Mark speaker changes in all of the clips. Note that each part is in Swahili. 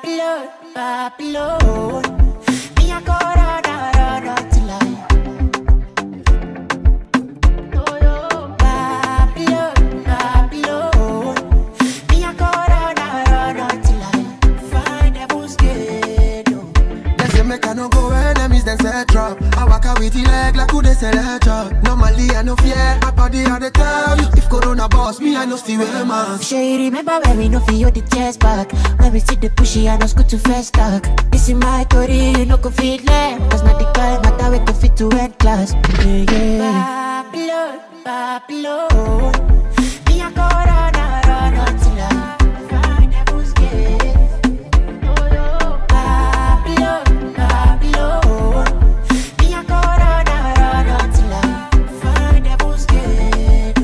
Speaker 1: Babylon, Babylon. Me a go ra till I. Babylon, Babylon. Me a go ra till I find heaven's gate.
Speaker 2: They say me cannot go enemies, then set trap. I walk out with the leg like who they sell a job. Normally I no fear, my body I dey tell you. If Corona boss me, I no still wear mask.
Speaker 1: Sure you remember when we no feel the tears back. When we see the pushy and us go to first stack. This is my story, you no go fit left. Cause not the guy matter we go fit to end class. Yeah, yeah. Babylon, Babylon. Me a go run till I find heaven's gate. Babylon, Babylon. Me a go run till I find heaven's gate.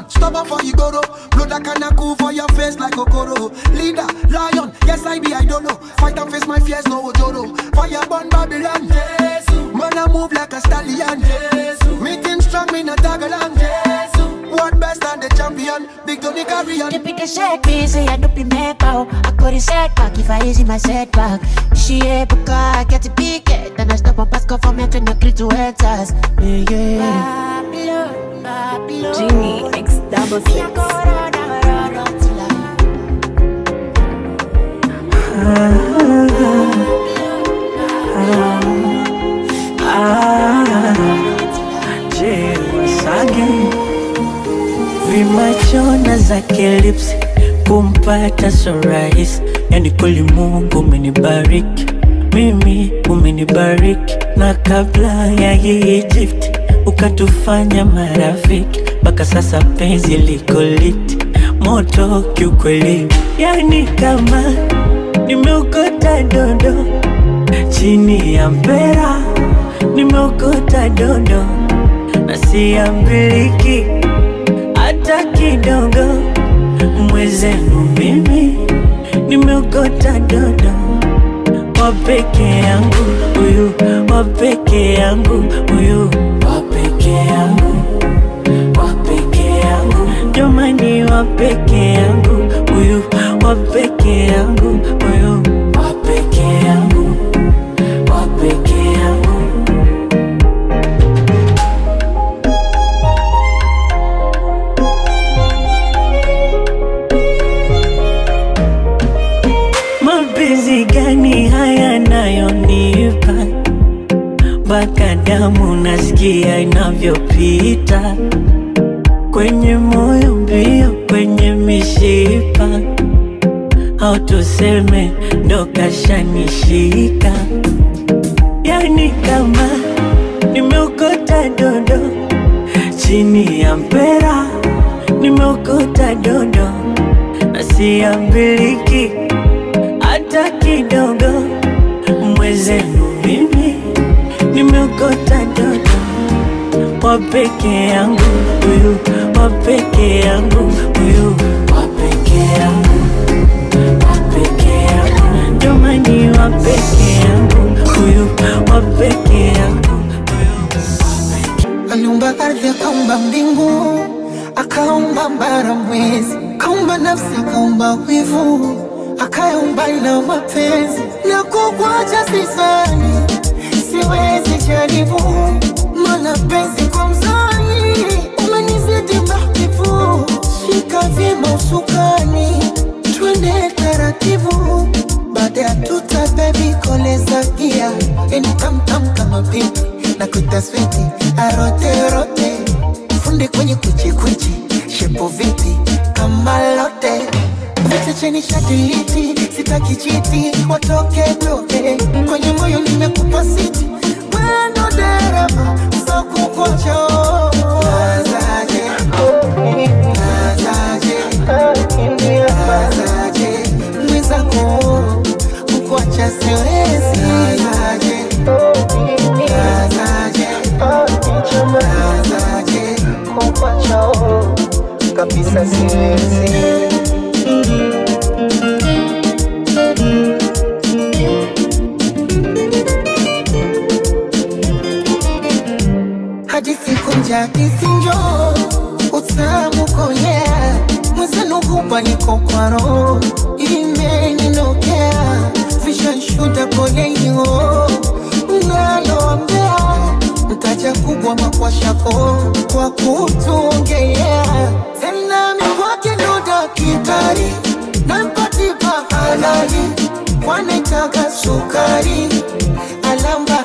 Speaker 2: Stubborn for you go. Blood that can cool for your face like Okoro. Leader, lion, yes I be, I don't know. Fight and face my fears, no ojoro. Fire burn Babylon, Jesus. Man I move like a stallion, Jesus. Meeting strong, me not tag along, Jesus. What best and the champion, big Tony Carrion.
Speaker 1: The pick a shake me, say I don't be mad bow. I got it set back if I easy my setback. She able to get it big, then I stop and pass for me to not to enters. Yeah. Babylon, Babylon.
Speaker 3: Genie X66.
Speaker 4: Vimachona zake lips kumpata so rahisi. Yani kweli Mungu umenibariki, mimi umenibariki. Na kabla ya Egypt ukatufanya marafiki. Baka sasa penzi liko lit, moto kiukweli. Yani kama nimeokota dondo chini ya mpera, nimeokota dondo na siambiliki hata kidogo. Mwezenu mimi nimeokota dondo, wapeke yangu huyu, wapeke yangu huyu, wapeke yangu, wapeke yangu. Jamani wapeke yangu huyu, wapeke yangu huyu, wapeke yangu, wapeke yangu. Mapenzi gani haya nayonipa, mpaka damu nasikia inavyopita kwenye moyo mbio, kwenye mishipa, au tuseme ndo kashanishika. Yani kama nimeokota dondo chini ya mpera, nimeokota dondo na siambiliki hata kidogo. Mwezenu mimi nimeokota dodo, wapeke yangu huyu, wapeke yangu huyu, wapeke yangu, wapeke yangu. Jamani wapeke yangu huyu, wapeke yangu huyu.
Speaker 2: Aliumba ardhi, akaumba mbingu, akaumba mbara mwezi, akaumba nafsi, akaumba wivu, akaumba na mapenzi. Na kukwacha sisani, siwezi jaribu, mana penzi kwa mzani umenizidi mahbibu. Shika vyema usukani, twende taratibu. Baada ya tuta baby koleza gia, eni tamtam kama pipi na kutaswiti arote rote. Funde kwenye kuchi kuchi, shepo viti kama lote. Vete cheni shatiliti, sitaki chiti, watoke toke. Kwenye moyo nimekupa siti, wendo dereva, so kukocho. Nazaje, nazaje, nazaje, mwizako, kukuacha siwezi. Nazaje, nazaje, nazaje, kukuacha kabisa siwezi. Hadithi kunja, hadithi njoo, utamu kolea. Mwezenu hupa niko kwa roho, haja kubwa makwashako kwa kutungea tena mikwake ndo daktari nampatipa halali wanetaka sukari alamba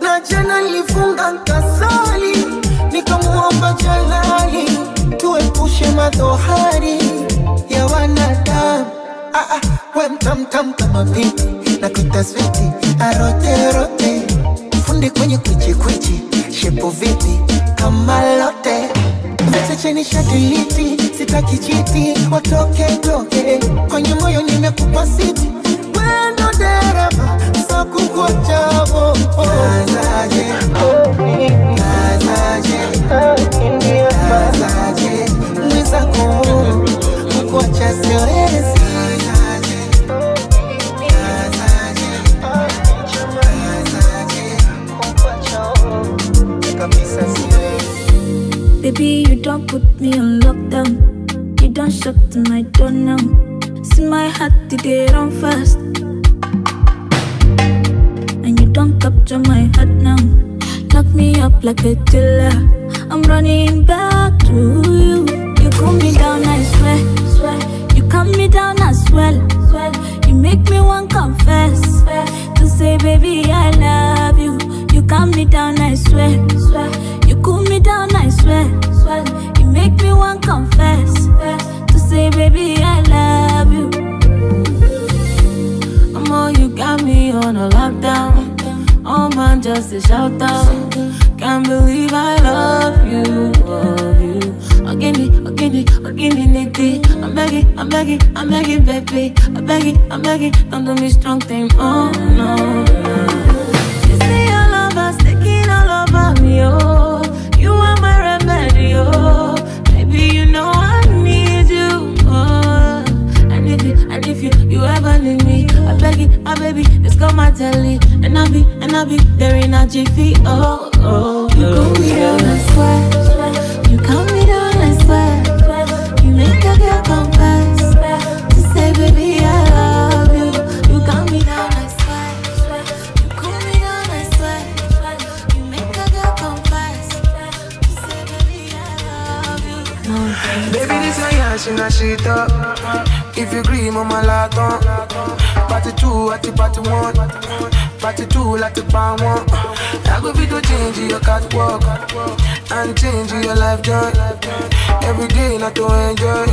Speaker 2: na jana nilifunga nkasali nikamuomba jalali tuepushe madhohari ya wanadamu we mtamtam kama pipi na kutaswiti arote rote fundi kwenye kwichi shepo vipi kama lote Message shadiliti sitaki chiti watoke kwenye moyo nimekupa siti wendo dereva sakukuachavo Nazaje Mwisa kukuacha siwezi
Speaker 3: Baby, you don't put me on lockdown. You don't shut my door now. See my heart today run fast. And you don't capture my heart now. Lock me up like a killer. I'm running back to you. You cool me down, I swear. You calm me down as well. You make me want confess. To say, baby, I love you. You calm me down, I swear. You cool me down, I swear. You make me want confess. To say, baby, I love you. You got me on a lockdown. Oh man, just a shout out. Can't believe I love you. Again, nitty. I'm begging, baby. I'm begging, don't do me strong thing. Oh no. You say your love is taking all over me, oh. You are my remedy, oh. Baby, you know I need you, oh. And if you ever need me, I beg it, baby, let's go my telly. And I'll be there in a jiffy, oh. You calm me down, I swear. You calm me down, I swear. You make a girl confess. To say, baby, I love you. You calm me down, I swear. You calm me down, I swear. You make a girl confess. To say, baby, I love you.
Speaker 5: Baby, this is your shit up. If you agree, mama, laton. Party 2 at the party 1. Party 2 like the part 1. I go fit to change your catwalk and change your life joy. Every day not to enjoy.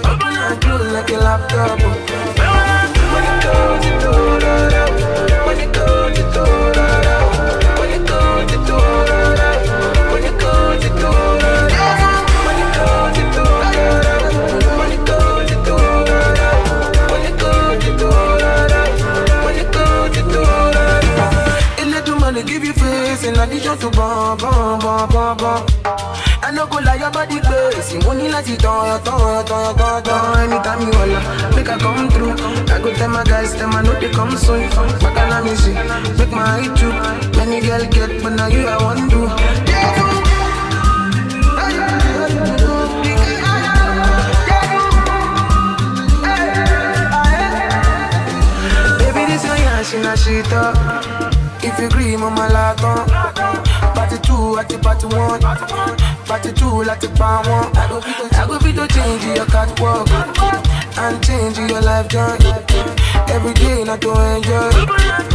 Speaker 5: Open and close like a laptop. When it goes, it goes. When it goes, it goes. When it goes, it goes. When it goes, it goes. When it goes, it goes. When it goes, it goes. When it goes, it goes. When it goes, it goes. It let the money give you face in addition to bomb. I no go lie about the place. Money like it on. Anytime you wanna make I come through. I go tell my guys, them I know they come soon. Back on me see, make my eye true. Many girl get, but now you I want to. Baby, this your yash, shit up. If you agree, mama, laton. Party 2 at the party 1. Party 2 like the part 1. I go fit to change your catwalk and change your life joy. Every day not to enjoy.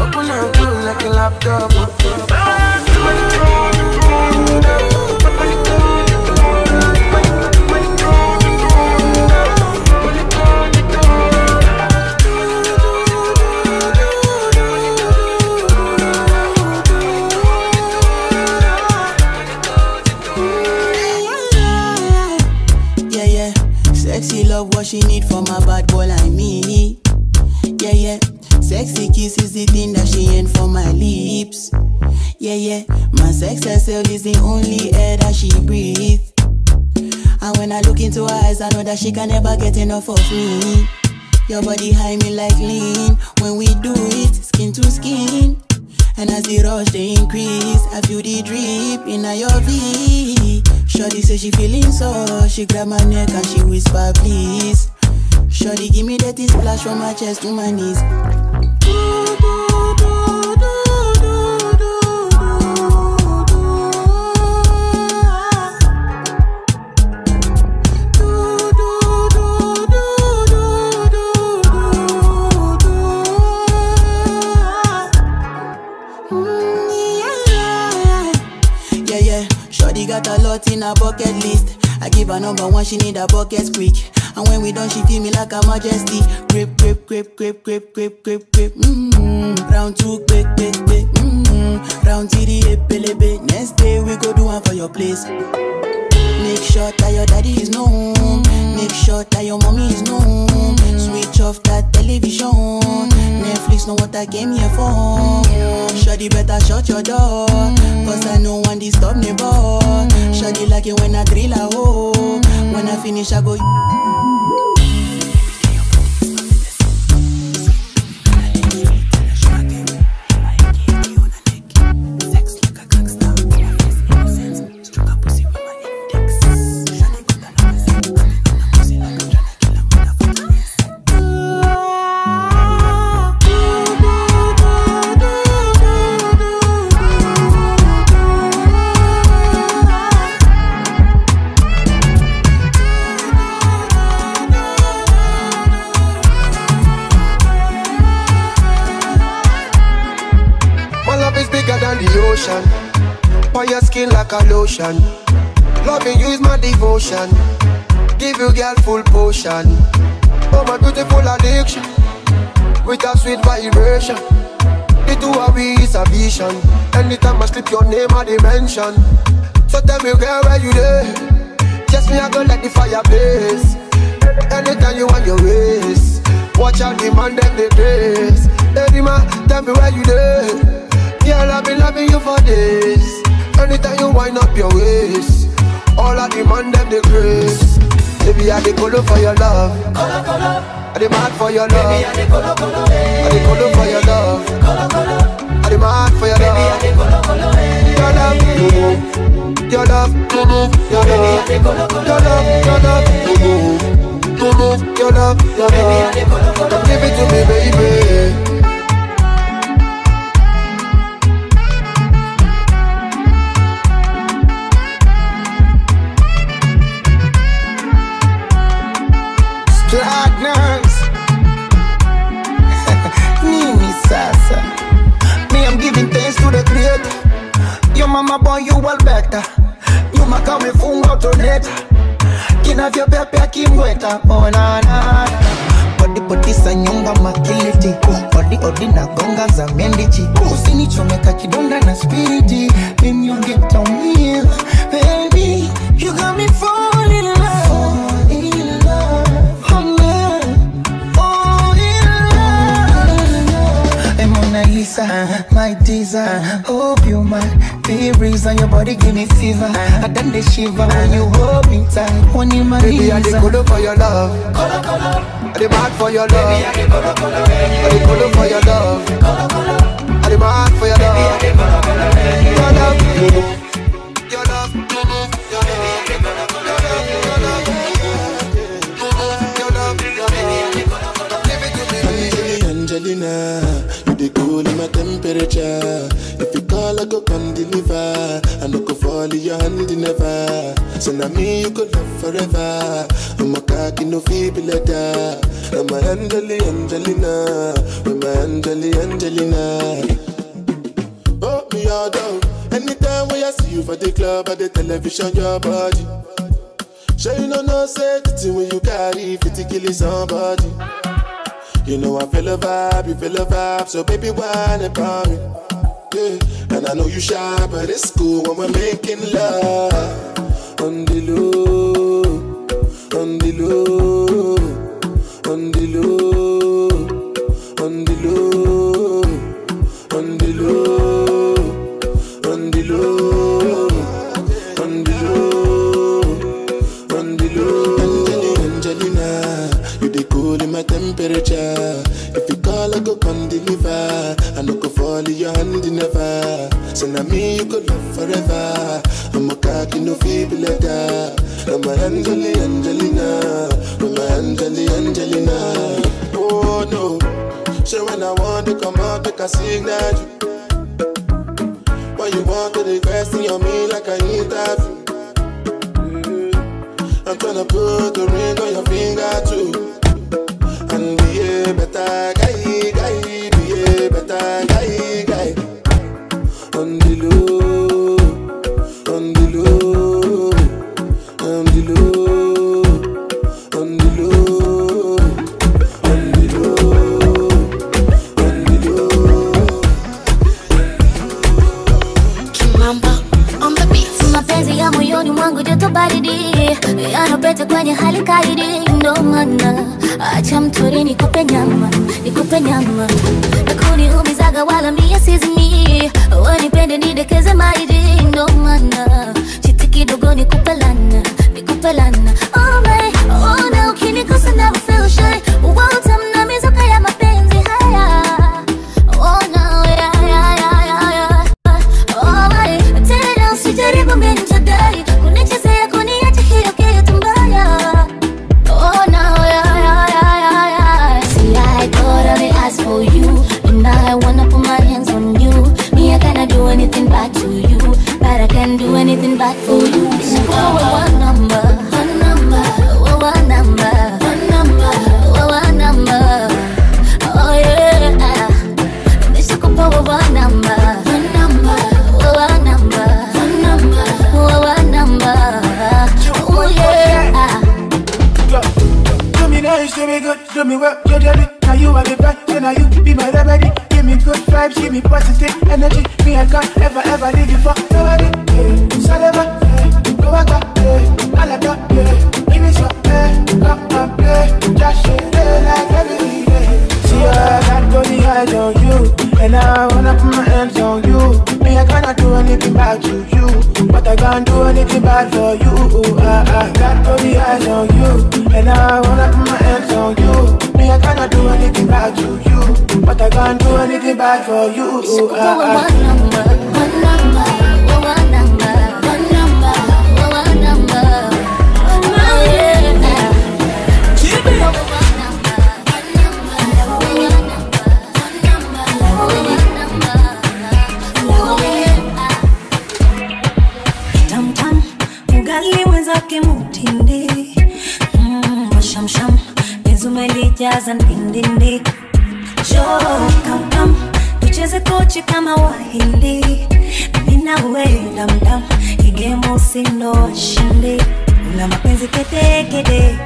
Speaker 5: Open and close like a laptop.
Speaker 6: Sexy love what she need from a bad boy like me. Yeah. Sexy kiss is the thing that she ain't for my lips. Yeah. My sex herself is the only air that she breathes. And when I look into her eyes, I know that she can never get enough of me. Your body high me like lean. When we do it, skin to skin. And as the rush they increase, I feel the drip in your V. Shorty say she feeling so. She grab my neck and she whisper please. Shorty give me that splash from my chest to my knees. out in a bucket list. I give her number one, she need a bucket quick. And when we done, she feel me like a majesty. Grip, grip, grip, grip, grip, grip, grip, grip. Round two, quick, quick, quick. Round three, pelebe. Next day we go do one for your place. Make sure that your daddy is known. Make sure that your mommy is known. Switch off that television. Netflix know what I came here for. Shawty better shut your door, cause I know one disturb me boy. Shawty like it when I drill a hole. When I finish I go.
Speaker 2: For your skin like a lotion. Loving you is my devotion. Give you girl full potion. Oh my beautiful addiction. With a sweet vibration. The two of we is a vision. Anytime I slip your name I dimension. So tell me girl where you there. Just me I go let the fire blaze. Anytime you want your ways. Watch out the man them the grace. Hey man, tell me where you there. Girl, I've been loving you for days. Anytime you wind up your waist, all I demand them the grace. Baby, I dey colo for your love. Colo, colo. I dey mad for your love. Baby, I dey colo, colo. I dey colo for your love. Colo, colo. I dey mad for your love. Baby, I dey colo, colo. Your love, your love, your love, your love, your love, your love, your love. Come give it to me, baby.
Speaker 7: Platinums. Nini Sasa. Me, I'm giving thanks to the Creator. Your mama born you all better. You maka mefunga utoneta. Kina vya pepe kimweta. Oh na na. Body body sanyonga makiliti. Body odi na gonga za mendichi. Usinichomeka kidonda na spiriti. Then you get on me, baby. You got me falling in love. Lisa, my teaser. Hope you might be reason your body give me fever. I done the shiver when you hold me tight. When you my
Speaker 2: baby, I dey colo for your love. Colo, colo. I dey mad for your love. Baby, I dey colo, colo. I dey colo for your love. Colo, colo. I dey mad for your love. Baby, I dey colo, colo. Your love, your love, your love, your love, your love. Give it to me,
Speaker 8: Angelina. They cool in my temperature. If you call, I go come deliver. I no go fall in your hand never. So now me you could love forever. I'm a cocky no feeble letter. I'm a Angelina. I'm a Angelina. Oh me all down. Anytime when I see you for the club or the television, your body. Sure you know say the thing when you carry 50 kill somebody. You know I feel a vibe, you feel a vibe, so baby whine about me. Yeah, and I know you shy, but it's cool when we're making love. On the low, on the low, on the low, on the low, on the low, on the low, on the low, on the low. Angelina, you dey cool in my temperature. If you call, I go come deliver. I no go fall in your hand never. So now me you could love forever. I'm a cocky no feeble letter. I'm a Angelina. I'm a Angelina. Oh no. So when I want to come out, make a signal you. Why you want to request on me like I interview? I'm tryna put the ring on your finger too. And be a better guy, be a better guy. On the low, on the low,
Speaker 9: nzuri nikupe nyama nakuniumizaga wala mie sizimi wanipende nidekeze maidi ndo mana chiti kidogo nikupe lana oh my oh na ukinikosa never feel shy utamna mizuka ya mapenzi haya oh no yeah oh my tena usijaribu mimi nitadai kunichezea kuniacha hiyo kitu mbaya oh no yeah see I thought I asked for you and I wanna put my hands on you me I cannot do anything bad to you but I can do anything bad for you one number oh yeah nishakupa one number oh yeah
Speaker 5: do me nice, do me good, do me well, you did it. Now you are the best, now you be my remedy. Give me good vibes, give me positive energy. Me I can't ever leave you for nobody. Saleva, go back, Alaka, give me some, come up, just shake it like every day. See I got the eyes on you, and I wanna put my hands on you. Me I cannot do anything bad to you, but I can't do anything bad for you. I got the eyes on you, and I wanna put my hands on you. Me I cannot do anything bad to you, but I can't do anything bad for you.
Speaker 9: one number. Oh yeah. Keep it.
Speaker 3: Tam ugali wenzake mutindi shamsham nezumelijaza ndindindi jo kam tucheze kochi kama wahindi mina we dam igemo sindo washindi una mapenzi kede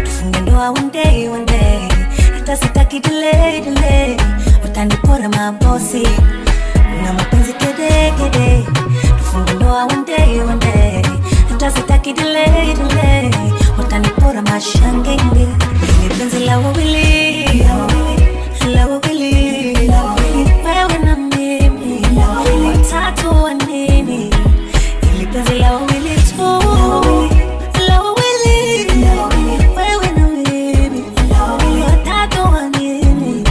Speaker 3: tufunge ndoa one day hata sitaki delay utanipora mabosi una mapenzi kede tufunge ndoa one day hata sitaki delay utanipora mashangenge ni penzi la wawili wewe na mimi watatu wa nini ili penzi la wawili tu la wawili wewe na mimi watatu wa nini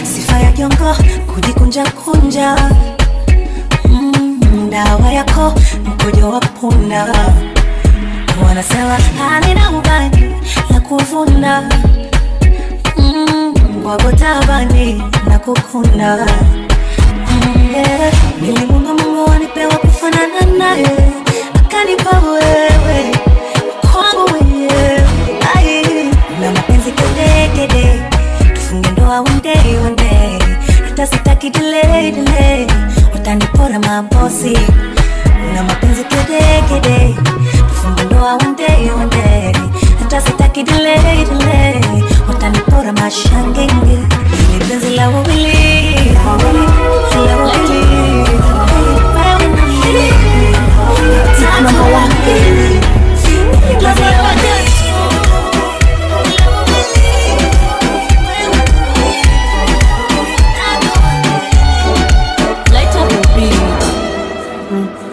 Speaker 3: sifa ya kiongo kujikunja dawa yako mkojo wa punda wanasema halina ubani la kuvunda ngwabo tabani na kukunda nilimwomba Mungu anipewa kufanana naye akanipa wewe kwangu mwenyewe na mapenzi kede tufunge ndoa one day hata sitaki delay utanipora mabosi una mapenzi kede tufunge ndoa one day hata sitaki delay utanipora mashangenge ni penzi la wawili wewe na mimi number one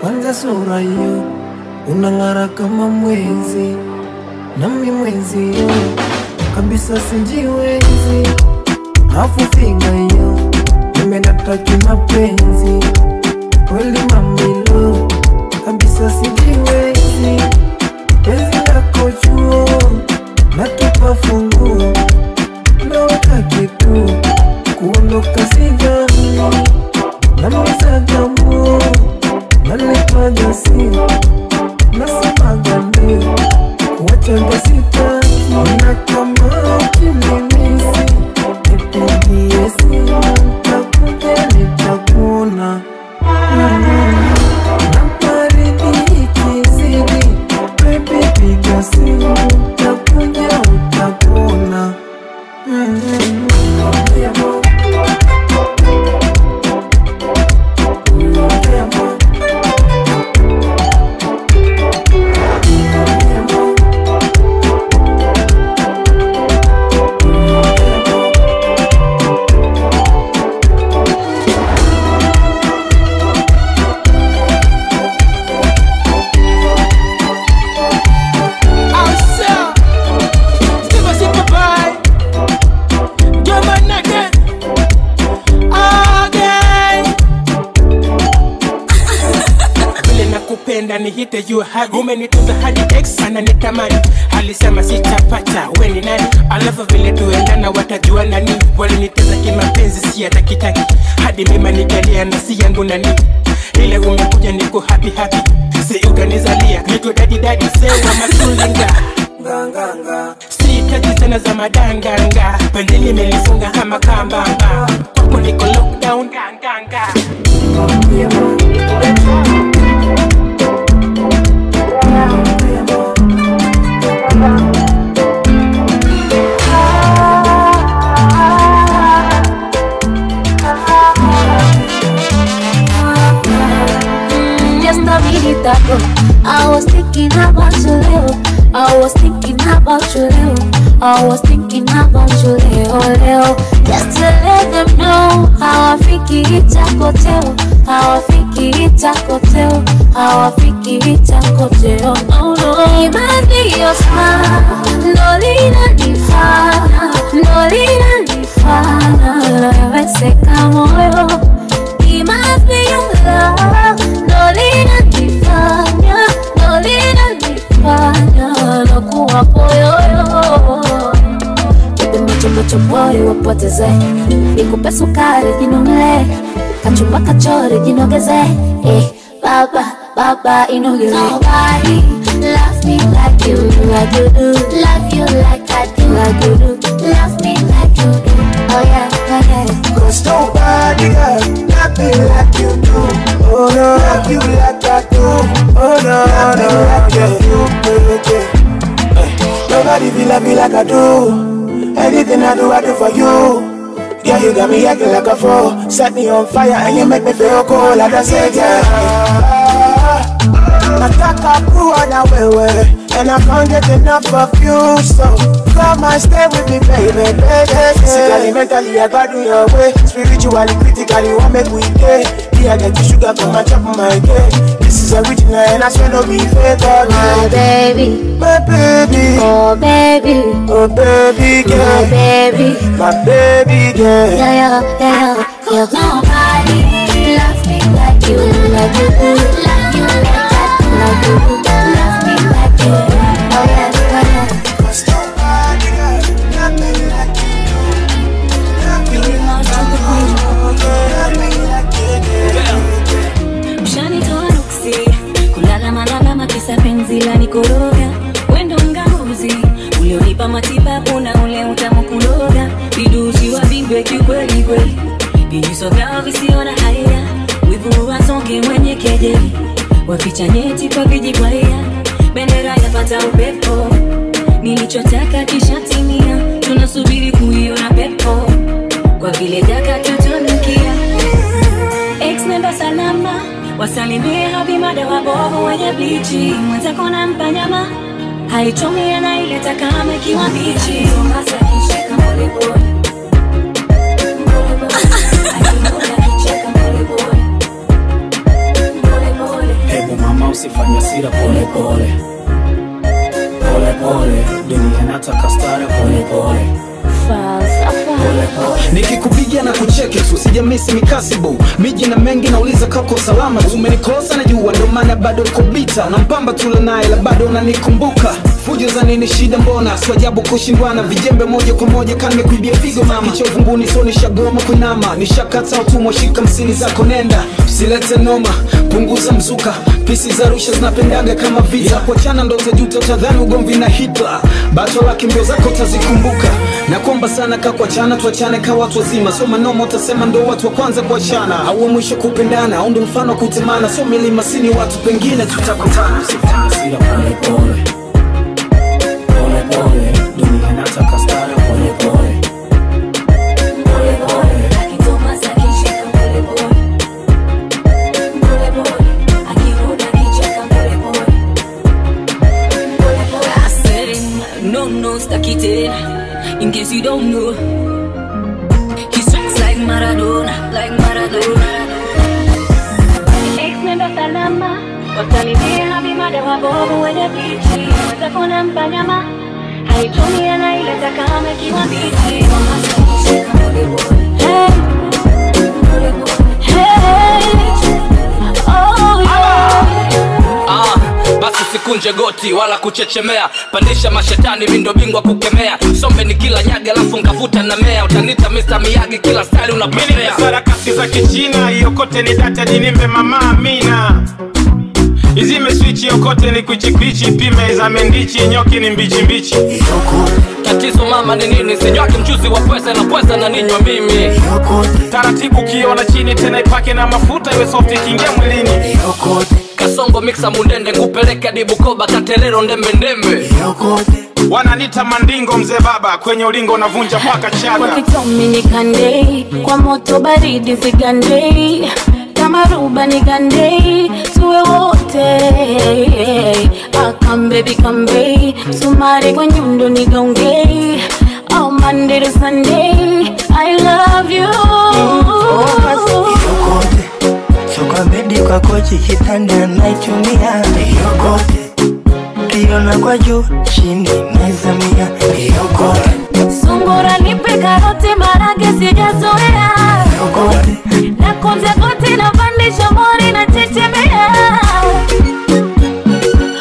Speaker 10: kwanza sura hiyo unang'ara kama mwezi nami mwezi hiyo kabisa sijiwezi hafu figa hiyo nimenataki mapenzi kweli mamilo kabisa sijiwezi penzi lako chuo natupa funguo naweka kitu kuondoka sijani namizaga nguo nalipa jasi nasemaga ndio kuwachaga sitaki na kama ukinimisi nipigie simu nitakuja nitakuona
Speaker 11: nihite you hadi umenitunza hadi ex sana nitamani alisema sitapata we ni nani alafu vile tuendana watajua nani waliniteza kimapenzi si hata kitaki hadi mima nikalia na si yangu nani ile umekuja niko happy si utanizalia niko daddy sewa masulinga sihitaji tena za madanganga pendeni melifunga kama kambamba kwako niko lockdown ganganga
Speaker 9: Just a minute ago, I was thinking about you, Leo. I was thinking about you, Leo. I was thinking about you, Leo. Just to let them know how I think it's a hotel. How I think it's a hotel. How I think it's a hotel. Oh no, it might be your smile. No lina ni fana. No lina ni fana. Vese kamoyo. It must be your love. No lina ni fana. No lina ni fana. No kuwa poyoyo. Macho bori wapoteze nikupe sukari jinongele kachumba kachori jinogeze baba inogele nobody love me like you do love you like I do love me like you do oh yeah
Speaker 2: cause nobody love me like you do oh no love you like I do oh no love me like you do nobody feel love me like I do. Anything I do for you. Yeah, you got me acting like a fool. Set me on fire and you make me feel cool. Like I said, yeah. Nataka kuwa na wewe and I can't get enough of you. So come and stay with me, baby. Physically, mentally, I got you your way. Spiritually, critically, what make we day? Yeah, I get the sugar from my top of my cake. This is original and I swear no be fake.
Speaker 9: My baby,
Speaker 2: my baby,
Speaker 9: oh baby,
Speaker 2: oh baby girl,
Speaker 9: my baby,
Speaker 2: my baby girl.
Speaker 9: Yeah. Nobody loves me like you, love you like that, like you love me like you. Oh yeah.
Speaker 2: Cause nobody love me like you do. Love me like you do.
Speaker 3: Ushanitoa nuksi kulala malala kisa penzi la nikoroga wendo ngamuzi ulionipa matibabu na ule utamu kuloga vidusi wa bingwe kikweli kweli vinyuso vyao visiona haya wivu wasonge mwenye kejeli waficha nyeti kwa vijibwaya bendera yapata upepo nilichotaka kishatimia tunasubiri kuiona pepo kwa vile daka tutunukia ex nenda salama wasalimie habimada wabovu wenye blichi mwenzako na mpanyama haichomia na ileta kama ikiwa bichi masa kisheka pole pole
Speaker 12: hebu mama usifanye sira pole pole pole pole dunia nataka stara pole pole nikikupigia na kucheke tu sijamisi mikasibu miji na mengi nauliza kako salama umenikosa na jua ndo maana bado uko bita unampamba tula naye la bado unanikumbuka fujo za nini shida mbona swajabu kushindwana vijembe moja kwa moja kama kuibia figo mama kicho vumbuni so nishagoma kunama nishakata utumwa shika msini zako nenda usilete noma punguza mzuka pisi za rusha zinapendaga kama vita kuachana ndo utajuta utadhani ugomvi na Hitler bato la kimbio zako utazikumbuka na kuomba sana kuachana tuachane kwa watu wazima so manoma utasema ndo watu wa kwanza kuachana au mwisho kupendana au ndo mfano kutemana so milima sini watu pengine tutakutana sira pole pole pole pole dunia nataka stara pole pole pole pole akitoma sakishika pole pole pole pole akiruda kicheka pole pole pole pole I said no staki tena in case you don't know he strikes like Maradona ex nenda salama wasalimie habimada wabovu wenye bichi mwenzako na mpanyama haitumia na ileta kama ikiwa bichi hey oh yeah
Speaker 13: usikunje goti wala kuchechemea, pandisha mashetani mindo bingwa kukemea, sombe ni kila nyaga alafu ngavuta na mea, utanita Mr. Miyagi kila style unapopea.
Speaker 11: Sarakasi za kichina, yokote ni data dinimbe mama Amina. Izime switch yokote ni kuchikwichi, pime za mendichi, nyoki ni mbichi mbichi.
Speaker 13: Tatizo mama ni nini? Sinywaki mchuzi wa pweza na pweza na ninywa mimi.
Speaker 11: Taratibu kiona chini tena ipake na mafuta iwe soft ikiingia mwilini.
Speaker 13: Kasongo mixa mundende kupeleka hadi Bukoba Katerero ndembe ndembe.
Speaker 11: Wananita mandingo mzee baba, kwenye ulingo navunja paka chaga.
Speaker 3: Kwa kitomi ni kandei, kwa moto baridi vigandei, kama ruba ni gandei, tuwe wote. Come baby come baby, sumari kwa nyundo ni gaungei. Oh Monday to Sunday, I love you.
Speaker 4: So kwa bedi kwa kochi kitanda naichumia yokote, kiona kwa juu chini naizamia yokote.
Speaker 3: Sungura nipe karoti marage sijazoea yokote, na konze kote na pandisha mori na chechemea.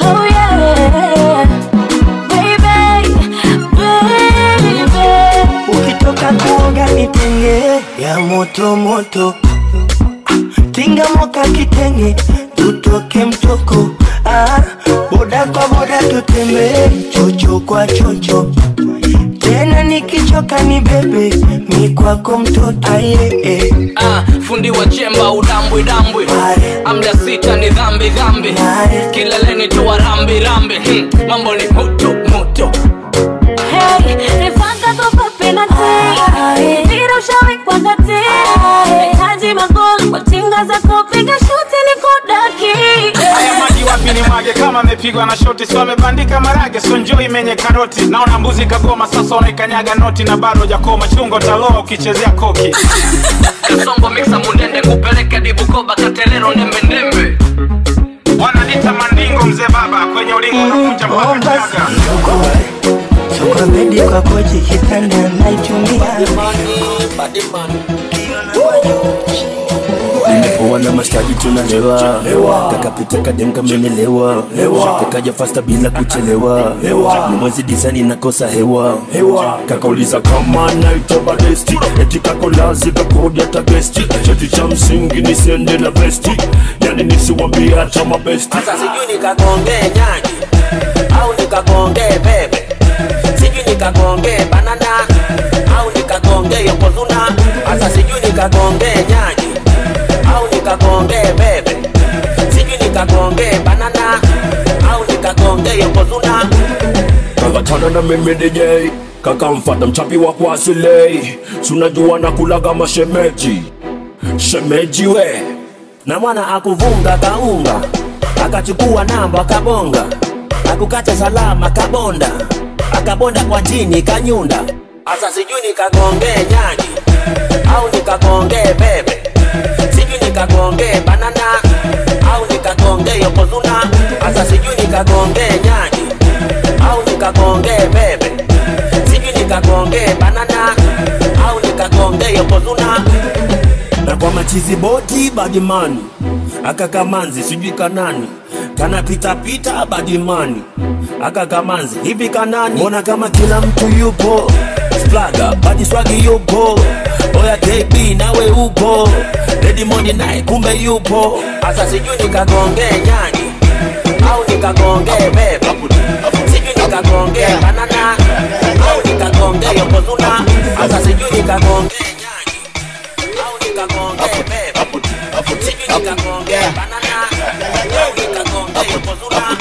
Speaker 3: Oh yeah baby, baby.
Speaker 4: Ukitoka kuoga nitenge ya moto moto, tinga moka kitenge tutoke mtoko. Boda kwa boda tutembe, chocho kwa chocho, tena nikichoka ni bebe mi kwako mtoto.
Speaker 13: Fundi wa chemba udambwi dambwi, amda sita ni dhambi dhambi, kileleni tuwa rambi rambi. Mambo ni moto moto.
Speaker 3: Hey, nifanga kwa penalty, nira ushawi kwa gati, nahitaji magoli kwa tinga za kupiga shuti ni kudaki.
Speaker 11: Haya maji wapi ni mwage kama mepigwa na shoti, so amebandika marage so njoi menye karoti. Naona mbuzi kagoma sasa unaikanyaga noti, na bado jakoma chungo taloa ukichezea koki.
Speaker 13: Kasongo mixa mundende kupeleka hadi Bukoba Katerero ndembe ndembe.
Speaker 11: Wananita mandingo mzee baba, kwenye ulingo navunja paka chaga.
Speaker 4: So kwa bedi kwa kochi kitanda naichumia
Speaker 14: nimepoa na mashikaji tunalewa, kakapita kadem kamenelewa, kakaja fasta bila kuchelewa, ni mwezi disani nakosa hewa, kakauliza kama naitwa badesti, eti kakolazi kakodi hata gesti, cheti cha msingi nisiende na vesti, yani nisiwambia hata mabesti.
Speaker 15: Sasa sijui nikagonge nyani au nikagonge bebe, sijui nikagonge banana au nikagonge yokozuna. Sasa sijui nikagonge nyani au nikagonge bebe, sijui nikagonge banana au nikagonge yokozuna.
Speaker 14: Kakatana na mimi DJ, kakamfata mchapi wa kwasile, sunajua na kulaga mashemeji, shemeji we.
Speaker 15: Na mwana akuvunga kaunga, akachukua namba kabonga, akukacha salama kabonda, akabonda kwa chini kanyunda. Asa sijui nikagonge nyani au nikagonge bebe, sijui nikagonge banana au nikagonge yokozuna. Asa sijui nikagonge nyani au nikagonge bebe, sijui nikagonge banana au nikagonge yokozuna.
Speaker 14: Na kwa machizi boti badimani, akakamanzi sijui kanani, kana pita pita badimani, akakamanzi hivi kanani. Mbona kama kila mtu yupo, Splaga badi swagi yupo, oya KB nawe upo, Ready Money nae kumbe yupo.
Speaker 15: Asa sijui nikagonge nyani au nikagonge bebe, sijui nikagonge banana au nikagonge yokozuna. Asa sijui nikagonge nyani au nikagonge bebe, sijui nikagonge banana au nikagonge yokozuna.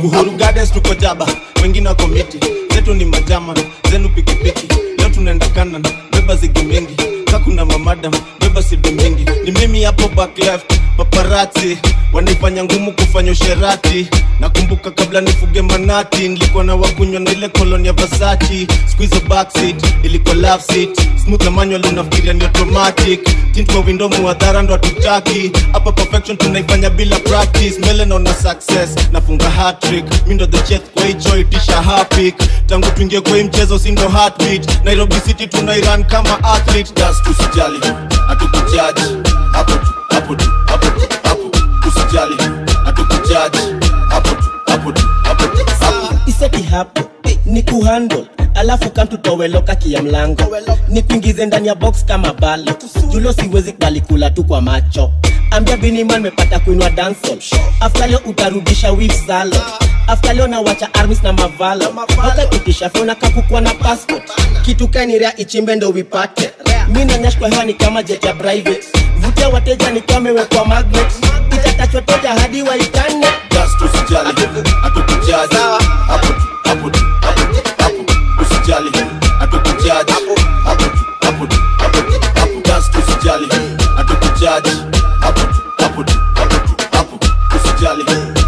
Speaker 16: Uhuru Gardens tuko jaba, wengine wako miti, zetu ni majama, zenu pikipiki. Leo tunaenda kanan, beba zigi mingi, kakuna mamadam, beba sidi mingi. Ni mimi hapo back left, paparazzi wanifanya ngumu kufanya usherati. Nakumbuka kabla nifuge manati, nilikuwa na wakunywa na ile koloni ya Versace. Squeeze the back seat, ilikuwa love seat, smooth na manual unafikiria ni automatic. Tint kwa window muadhara ndo hatutaki, hapa perfection tunaifanya bila practice. Mbele naona success, nafunga hat-trick, mi ndo the chef kwa hii joy tisha hapik. Tangu tuingie kwa hii mchezo si ndo heartbeat, Nairobi City tunairan kama athlete. Just usijali, hatukujaji, hapo tu, hapo tu, hapo tu, hapo. Usijali, hatukujaji, hapo tu, hapo tu,
Speaker 17: ni kuhandle alafu kamtutoweloka kia mlango nikuingize ndani ya box kama balo julo siwezi kubalikula tu kwa macho ambia biniman mepata kuinua dancehall after leo utarudisha whip zalo after leo nawacha armies na mavalo hata kutisha fona kakukua na passport kitu kani rea ichimbe ndo wipate mimi na nyashkwa hewa ni kama jet ya private vutia wateja ni kama wekwa magnet itatachwa toja hadi waitane
Speaker 16: just usijali hatukujaji hapo usijali hatukujaji hapo just usijali hatukujaji hapo usijali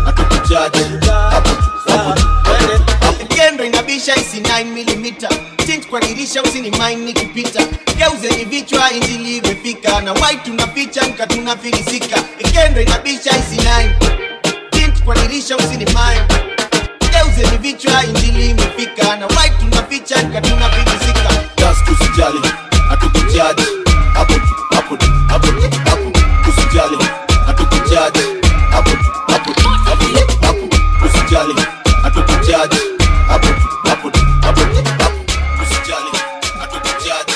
Speaker 16: hatukujaji hapo
Speaker 18: Kendo inabisha isi 9mm tint kwa dirisha usini mind nikipita geuze ni vichwa injili imefika na white tunaficha mka tunafilisika Kendo inabisha isi 9 tint kwa dirisha usini mind geuze ni vichwa injili imefika na white tunaficha mka tunafilisika
Speaker 16: just usijali hatukujaji hapo usijali hatukujaji hapo usijali hatukujaji hapo usijali hatukujaji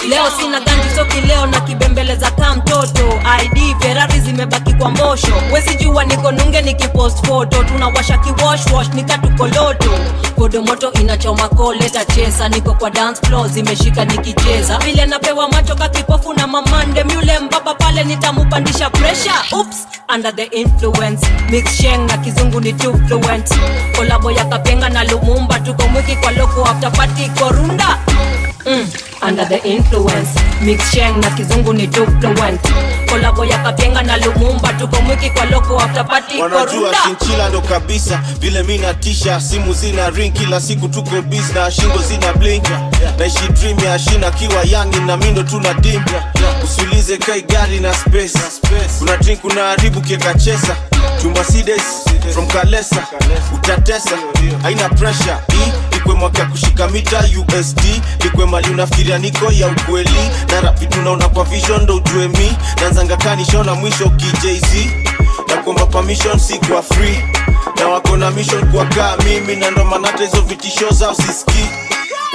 Speaker 19: leo sina ganji soki leo na kibembeleza kama mtoto ID Ferrari zimebaki kwa mbosho wezi jua niko nunge nikipost photo tunawasha kiwash nikatukoloto kodo moto inachoma koleta chesa niko kwa dance floor zimeshika nikicheza vile napewa macho kakipofu na mamande yule mbaba pale nitamupandisha pressure oops under the influence mix sheng na kizungu ni too fluent kolabo ya Kapenga na Lumumba tuko mwiki kwa loko after party korunda under the influence mix sheng na kizungu ni too fluent kolabo ya Kapenga na Lumumba tuko mwiki kwa loko after party korunda
Speaker 16: wanajua chinchila ndo kabisa vile mimi natisha simu zina ring kila siku tuko busy na shingo zina blink naishi dream ya shina kiwa young na mimi ndo tuna dimba usiulize kai gari na space kuna drink kuna haribu kieka chesa chumba Mercedes from Kalesa utatesa haina pressure ikwe mwaka kushika mita USD ikwe mali unafikiria niko ya ukweli na rap tunaona kwa vision ndo ujue mi nanzanga kanishona mwisho KJZ na kuomba permission si kwa free na wako na mission kwa kaa mimi na ndo maana hizo vitisho zao sisiki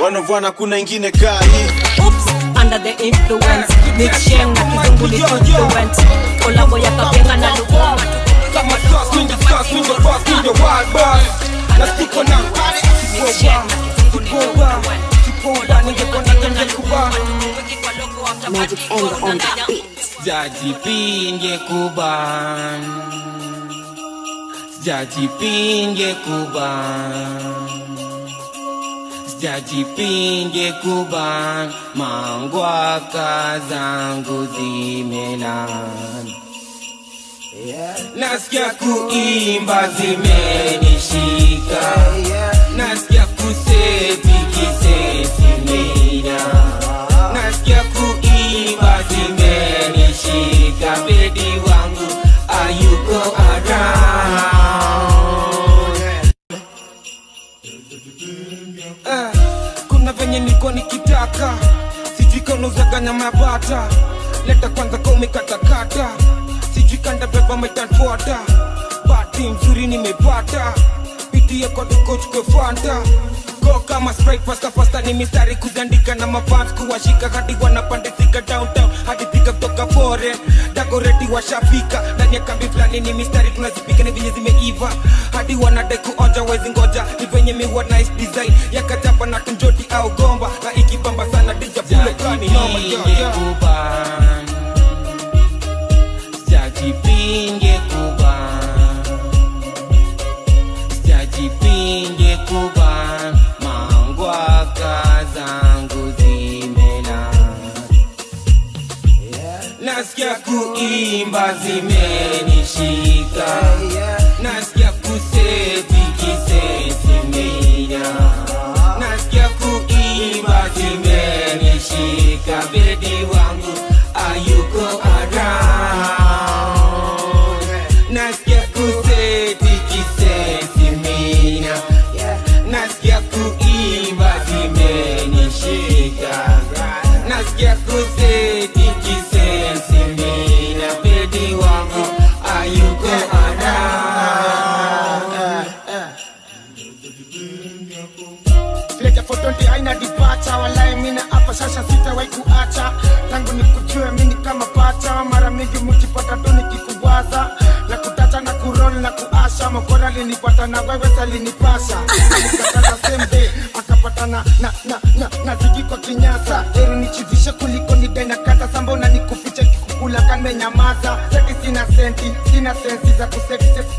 Speaker 16: wanovana kuna ingine kaa hii
Speaker 19: oops under the influence mix sheng na kizungu ni too fluent kolabo ya Kapenga na Lumumba
Speaker 11: kama sauce in the boss in the wild boy let's stick on now
Speaker 20: Magic Anger on the beat.
Speaker 21: Sijajipinge kuban Sijajipinge kuban mangwaka zangu zimelan nasikia kuimba zimenishika nasikia kuseti kiseti mina nasikia kuimba zimenishika bedi wangu ayuko around kuna venye niko nikitaka sijui kaunauzaka nyama ya bata leta kwanza kaumekatakata sijui kanda beba metanfuata bati mzuri nimepata pitia kwa duko chukwe fanta go kama Sprite fasta ni mistari kuzandika na mafans kuwashika hadi wanapandisika downtown hadi pika kutoka foreign dakoreti washafika ndani ya kambi flani ni mistari tunazipika ni venye zimeiva hadi wanadai kuonja wezi ngoja ni venye miwa nice design ya kajapa na tunjoti au gomba na ikipamba sana dija pule kani noma Sijajipinge kuban mangwaka zangu zimela nasikia kuimba zimenishika nasikia kuseti kiseti mina nasikia kuimba zimenishika bedi wangu ayuko around nasikia kuseti kiseti mina nasikia kuimba zimenishika nasikia kuseti kiseti mina bedi wangu ayuko around mara mingi mchipata tu nikikuwaza na kutacha na kurol na kuasha mokora linipata na wewe salinipasha nikataza same day akapata na zigi kwa kinyasa heri nichivishe kuliko nidai na kata samba unanikuficha kikukula kame nyamaza seki sina senti sina sensi za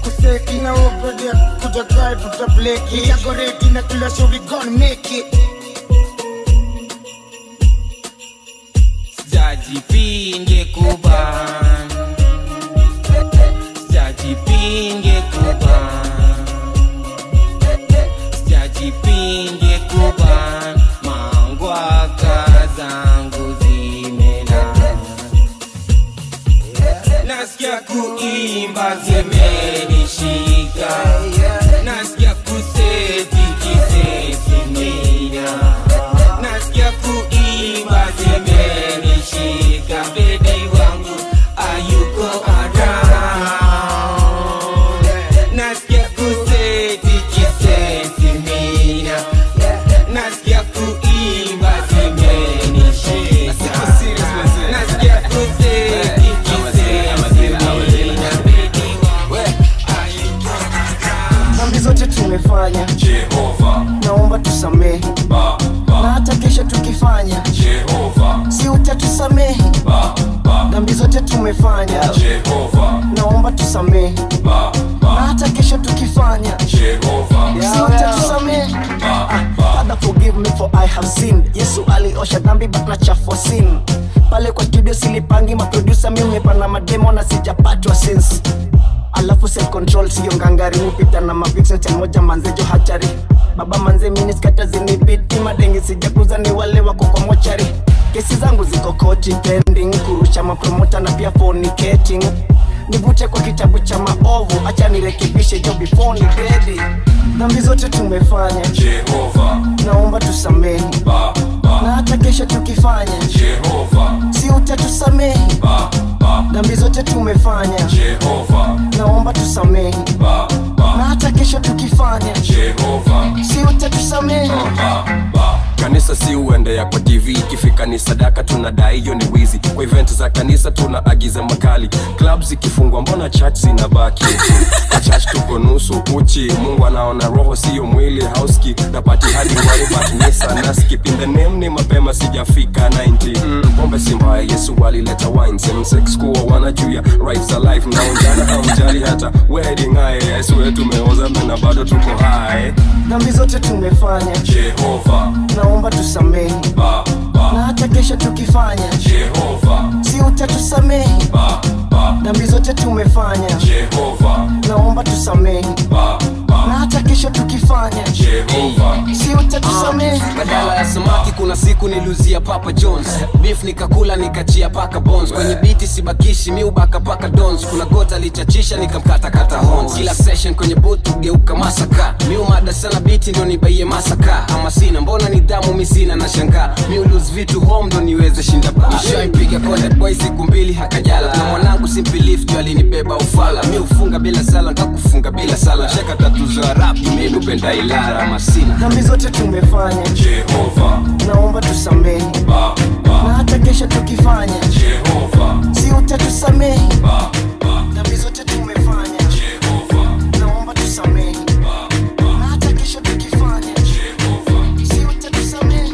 Speaker 21: kuseki na uogode kuja drive utableki yako reti na kula show we gonna make it Sijajipinge kuban Sijajipinge kuban Sijajipinge kuban Mangwaka zangu zimena Nasikia kuimba zimenishika Nasikia kuseti kiseti mina Nasikia kuimba zimenishika Baby wangu ayuko around Nasikia kuseti kiseti mina Nasikia kuimba zimenishika Nasikia kuseti
Speaker 10: dhambi zote tumefanya Jehova, naomba tusamehe na hata kesho tukifanya Jehova, si utatusamehe dhambi zote tumefanya Jehova, naomba tusamehe na hata kesho tukifanya Jehova, si utatusamehe Father forgive me for I have sinned Yesu aliosha dhambi but na chafu sin pale kwa studio silipangi maproducer mimi pana mademo na sijapatwa since alafu self control siyo ngangari upita na mapixel cha moja manzejo hachari baba manze minis kata zinibiti madengi sijakuza ni wale wako kwa mochari kesi zangu ziko koti pending kurusha mapromota na pia fornicating nivute kwa kitabu cha maovu acha nirekebishe jo before ni ready dhambi zote tumefanya Jehova, naomba tusamehe na hata kesho tukifanya Jehova, si utatusamehe dhambi zote tumefanya Jehova, naomba tusamehe na hata kesho tukifanya Jehova, si utatusamehe
Speaker 20: Kanisa si uendea kwa TV ikifika ni sadaka tunadai hiyo ni wizi kwa event za kanisa tunaagiza makali clubs ikifungwa mbona church zinabaki church tuko nusu uchi Mungu anaona roho sio mwili hauski na party hadi wale but nisa na skip in the name ni mapema sijafika 90 pombe si mbaya Yesu alileta wine same sex kuwa wanajua rights are life na unjana haujali hata wedding Yesu wetu tumeoza na bado tuko high
Speaker 10: dhambi zote tumefanya
Speaker 20: Jehova,
Speaker 10: naomba tusamehe na hata kesho tukifanya
Speaker 20: Jehova,
Speaker 10: si utatusamehe dhambi zote tumefanya
Speaker 20: Jehova,
Speaker 10: naomba tusamehe na hata kesho tukifanya
Speaker 20: Jehova,
Speaker 10: si utatusamehe
Speaker 22: badala ya samaki kuna siku niluzia Papa Jones beef nikakula nikachia paka bones kwenye biti sibakishi miubaka paka dons kuna gota lichachisha nikamkata kata horns kila session kwenye booth ugeuka masaka miumada sana biti ndo nibaie masaka ama sina mbona nidhamu misina na shangaa miuluz vitu home ndo niweze shinda ba nishaipiga konde boy siku mbili hakajala na mwanangu simple lift alinibeba ufala miufunga bila sala nitakufunga bila sala shaka tatuzo rap mimi upenda ilara ama sina
Speaker 10: dhambi zote tumefanya
Speaker 20: Jehova,
Speaker 10: naomba tusamehe na hata kesho tukifanya
Speaker 20: Jehova,
Speaker 10: si utatusamehe dhambi zote tumefanya Jehova, naomba tusamehe na hata kesho tukifanya Jehova, si utatusamehe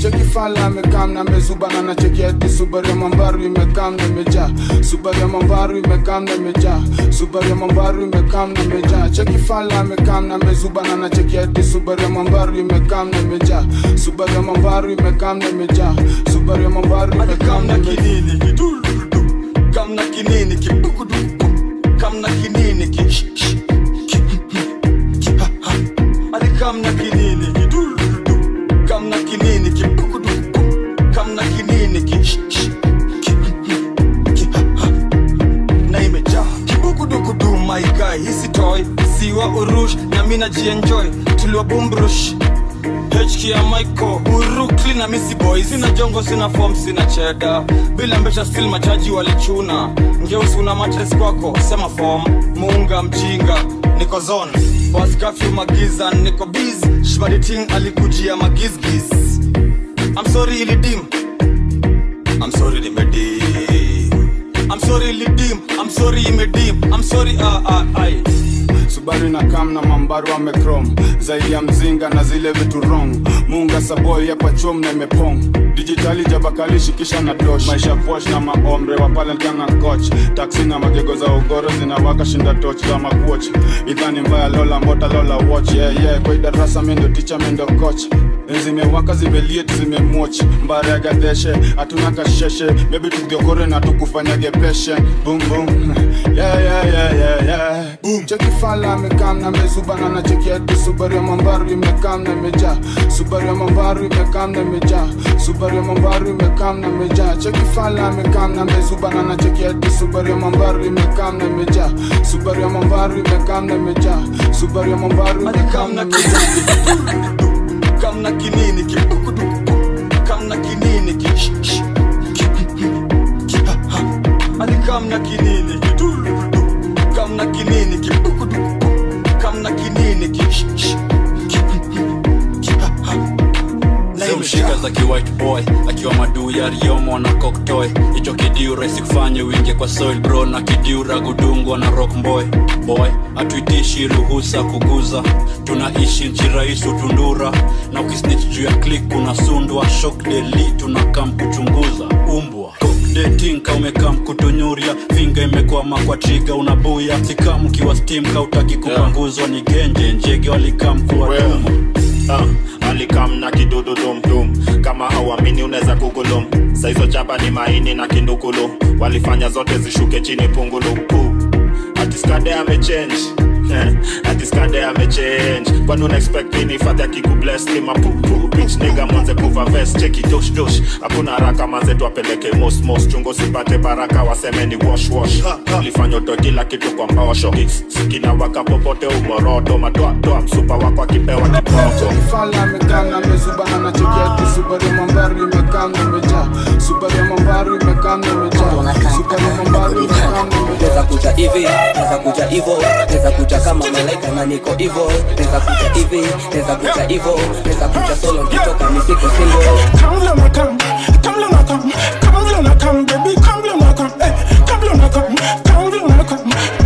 Speaker 23: Cheki fala amekam na mezubana na cheki ati Subaru ya mambaru imekam na meja Subaru ya mambaru imekam na meja Subaru ya mambaru imekam na meja Cheki fala amekam na mezubana na cheki ati Subaru ya mambaru imekam na meja Subaru ya mambaru imekam na meja Subaru ya mambaru imekam na kinini kam na kinini kibukudu kam na kinini ki kam na kinini kam na kinini kibukudu kam na kinini ki na imeja kibukudu kudu my guy hisi toy siwa urush na mina jienjoy tuliwa bumbrush HK ya Michael Urukli na Missy Boy sina jongo sina form sina cheda bila mbesha still machaji walichuna ngeusi una matres kwako sema form muunga mjinga niko zone boss curfew magiza niko busy shbadi ting alikujia magizgiz I'm sorry ilidim I'm sorry nimedim
Speaker 16: I'm sorry lidim, I'm sorry imedim, I'm sorry I
Speaker 23: Subaru na kam na mambaru amekrom zaidi ya mzinga na zile vitu wrong. Munga saboy hapa chom na imepong digitali jabakali shikisha na dosh maisha posh na maombre wa pale kanga coach taxi na magego za ugoro zinawaka shinda torch za makuoch idhani mbaya lola mbota lola watch yeah kwa darasa mendo teacher mendo coach zimewaka zimeliet zimemwatch mbare ya gadeshe hatuna kasheshe maybe tugiokore na tukufanyage peshe boom boom yeah boom cheki fala amekam na mezubana na cheki ati Subaru ya mambaru imekam na meja Subaru ya mambaru imekam na meja Subaru ya mambaru imekam na meja cheki fala amekam na mezubana na cheki ati Subaru ya mambaru imekam na meja Subaru ya mambaru imekam na meja Subaru ya mambaru imekam na meja
Speaker 16: Kam na kinini ki Kam na kinini ki Ali kam na kinini ki Kam na kinini ki Kam na kinini ki
Speaker 1: Mshika za ki-white boy akiwa madu ya riyomo na cocktoy icho kidiu raisi kufanye winge kwa soil bro na kidiu ragudungwa na rock boy atuitishi ruhusa kuguza tunaishi nchi raisu tundura na ukisnitch juu ya click kuna sundwa shock deli tunakam kuchunguza umbwa dating ka umekam kutunyuria finga imekwama kwa trigger unabuya sikam kiwa steam ka utaki kupanguzwa ni genje njege walikam kuwa duma
Speaker 6: alikam na kidudu dum kama hauamini unaweza kugulum saizo chapa ni maini na kindukulu walifanya zote zishuke chini pungulu atiskade amechange atiskade amechange kwani una expect nini father kikubless ni mapupu bitch nigga mwanze kuva vest cheki dosh hakuna haraka manze tuapeleke most chungo sipate baraka waseme ni wash ulifanya to kila kitu kwa mbosho kina waka popote umoroto matoa msupa wako akipewa kipoto
Speaker 23: fala amekam na mezubana na cheki ati Subaru ya mambaru imekam na meja Subaru ya mambaru imekam na meja Subaru ya mambaru imekam na meja
Speaker 7: Neza kuja hivi, neza kuja hivo Neza kuja kama malaika na niko hivo Neza kuja hivi, neza kuja hivo Neza kuja solo nikitoka nisiko single
Speaker 21: Come vile unakam, come vile unakam Come vile unakam, baby, come vile unakam Come vile unakam, come vile unakam